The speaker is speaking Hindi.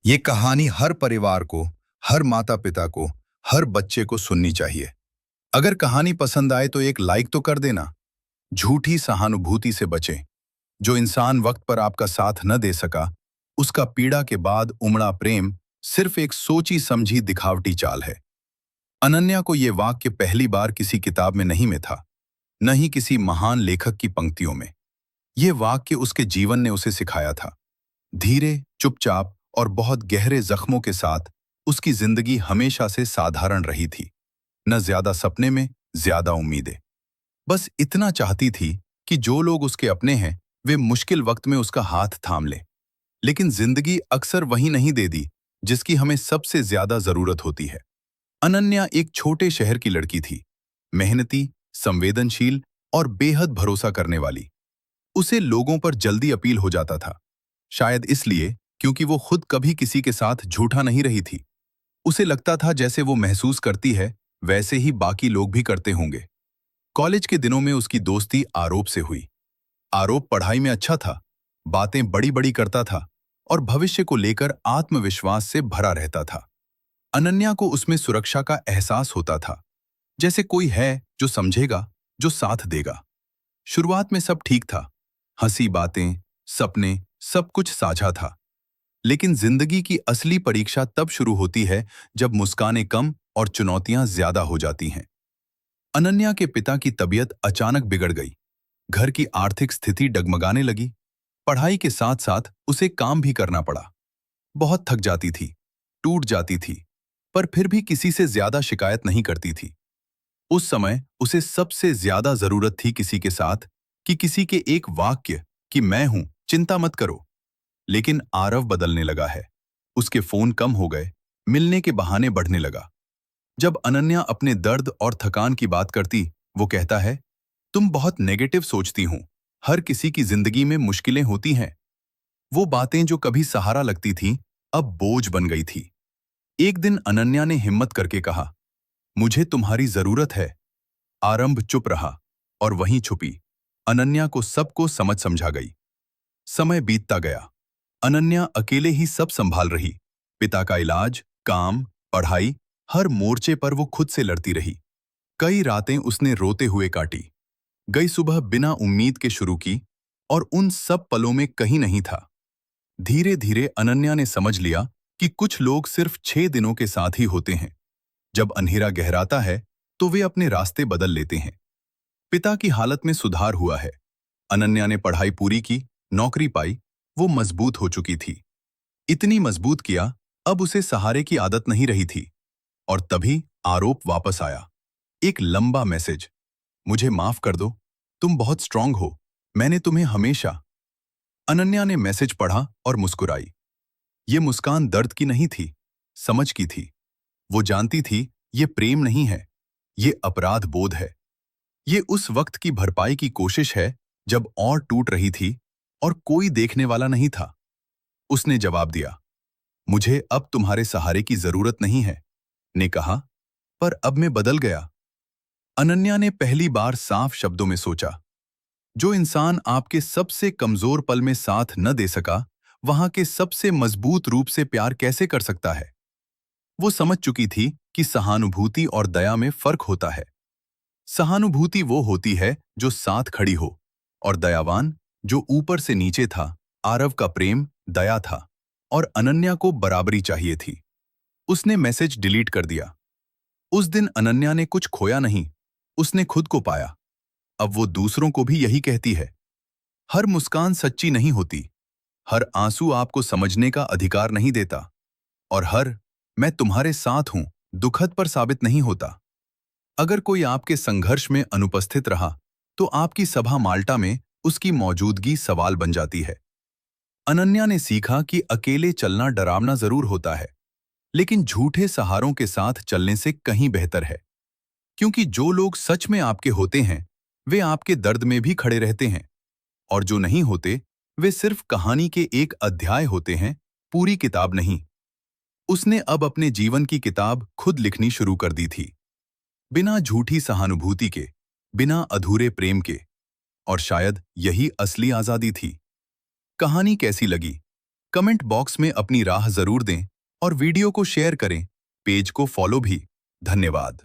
ये कहानी हर परिवार को, हर माता-पिता को, हर बच्चे को सुननी चाहिए। अगर कहानी पसंद आए तो एक लाइक तो कर देना। झूठी सहानुभूति से बचें। जो इंसान वक्त पर आपका साथ न दे सका, उसका पीड़ा के बाद उमड़ा प्रेम सिर्फ एक सोची समझी दिखावटी चाल है। अनन्या को ये वाक्य पहली बार किसी किताब में नहीं में था, न ही किसी महान लेखक की पंक्तियों में। ये वाक्य उसके जीवन ने उसे सिखाया था। धीरे, चुपचाप और बहुत गहरे जख्मों के साथ उसकी जिंदगी हमेशा से साधारण रही थी। न ज्यादा सपने में, ज्यादा उम्मीदें। बस इतना चाहती थी कि जो लोग उसके अपने हैं, वे मुश्किल वक्त में उसका हाथ थाम लें। लेकिन जिंदगी अक्सर वही नहीं दे दी जिसकी हमें सबसे ज्यादा जरूरत होती है। अनन्या एक छोटे शहर की लड़की थी, मेहनती, संवेदनशील और बेहद भरोसा करने वाली। उसे लोगों पर जल्दी अपील हो जाता था, शायद इसलिए क्योंकि वो खुद कभी किसी के साथ झूठा नहीं रही थी। उसे लगता था जैसे वो महसूस करती है, वैसे ही बाकी लोग भी करते होंगे। कॉलेज के दिनों में उसकी दोस्ती आरोप से हुई। आरोप पढ़ाई में अच्छा था, बातें बड़ी बड़ी करता था और भविष्य को लेकर आत्मविश्वास से भरा रहता था। अनन्या को उसमें सुरक्षा का एहसास होता था, जैसे कोई है जो समझेगा, जो साथ देगा। शुरुआत में सब ठीक था, हंसी बातें, सपने, सब कुछ साझा था। लेकिन जिंदगी की असली परीक्षा तब शुरू होती है जब मुस्कानें कम और चुनौतियां ज्यादा हो जाती हैं। अनन्या के पिता की तबीयत अचानक बिगड़ गई। घर की आर्थिक स्थिति डगमगाने लगी। पढ़ाई के साथ साथ उसे काम भी करना पड़ा। बहुत थक जाती थी, टूट जाती थी, पर फिर भी किसी से ज्यादा शिकायत नहीं करती थी। उस समय उसे सबसे ज्यादा जरूरत थी किसी के साथ, कि किसी के एक वाक्य कि मैं हूं, चिंता मत करो। लेकिन आरव बदलने लगा है। उसके फोन कम हो गए, मिलने के बहाने बढ़ने लगा। जब अनन्या अपने दर्द और थकान की बात करती, वो कहता है, तुम बहुत नेगेटिव सोचती हो, हर किसी की जिंदगी में मुश्किलें होती हैं। वो बातें जो कभी सहारा लगती थीं, अब बोझ बन गई थी। एक दिन अनन्या ने हिम्मत करके कहा, मुझे तुम्हारी जरूरत है। आरंभ चुप रहा और वहीं छुपी। अनन्या को सबको समझ समझा गई। समय बीतता गया। अनन्या अकेले ही सब संभाल रही। पिता का इलाज, काम, पढ़ाई, हर मोर्चे पर वो खुद से लड़ती रही। कई रातें उसने रोते हुए काटी। गई सुबह बिना उम्मीद के शुरू की और उन सब पलों में कहीं नहीं था। धीरे धीरे अनन्या ने समझ लिया कि कुछ लोग सिर्फ 6 दिनों के साथ ही होते हैं। जब अंधेरा गहराता है तो वे अपने रास्ते बदल लेते हैं। पिता की हालत में सुधार हुआ है। अनन्या ने पढ़ाई पूरी की, नौकरी पाई। वो मजबूत हो चुकी थी। इतनी मजबूत किया, अब उसे सहारे की आदत नहीं रही थी। और तभी आरोप वापस आया। एक लंबा मैसेज, मुझे माफ कर दो, तुम बहुत स्ट्रांग हो, मैंने तुम्हें हमेशा। अनन्या ने मैसेज पढ़ा और मुस्कुराई। ये मुस्कान दर्द की नहीं थी, समझ की थी। वो जानती थी ये प्रेम नहीं है, ये अपराध बोध है। ये उस वक्त की भरपाई की कोशिश है जब और टूट रही थी और कोई देखने वाला नहीं था। उसने जवाब दिया, मुझे अब तुम्हारे सहारे की जरूरत नहीं है, ने कहा, पर अब मैं बदल गया। अनन्या ने पहली बार साफ शब्दों में सोचा, जो इंसान आपके सबसे कमजोर पल में साथ न दे सका, वहां के सबसे मजबूत रूप से प्यार कैसे कर सकता है। वो समझ चुकी थी कि सहानुभूति और दया में फर्क होता है। सहानुभूति वो होती है जो साथ खड़ी हो, और दयावान जो ऊपर से नीचे था। आरव का प्रेम दया था और अनन्या को बराबरी चाहिए थी। उसने मैसेज डिलीट कर दिया। उस दिन अनन्या ने कुछ खोया नहीं, उसने खुद को पाया। अब वो दूसरों को भी यही कहती है, हर मुस्कान सच्ची नहीं होती, हर आंसू आपको समझने का अधिकार नहीं देता, और हर मैं तुम्हारे साथ हूं दुखद पर साबित नहीं होता। अगर कोई आपके संघर्ष में अनुपस्थित रहा, तो आपकी सभा माल्टा में उसकी मौजूदगी सवाल बन जाती है। अनन्या ने सीखा कि अकेले चलना डरावना जरूर होता है, लेकिन झूठे सहारों के साथ चलने से कहीं बेहतर है। क्योंकि जो लोग सच में आपके होते हैं, वे आपके दर्द में भी खड़े रहते हैं, और जो नहीं होते, वे सिर्फ कहानी के एक अध्याय होते हैं, पूरी किताब नहीं। उसने अब अपने जीवन की किताब खुद लिखनी शुरू कर दी थी, बिना झूठी सहानुभूति के, बिना अधूरे प्रेम के। और शायद यही असली आजादी थी। कहानी कैसी लगी? कमेंट बॉक्स में अपनी राह जरूर दें और वीडियो को शेयर करें, पेज को फॉलो भी। धन्यवाद।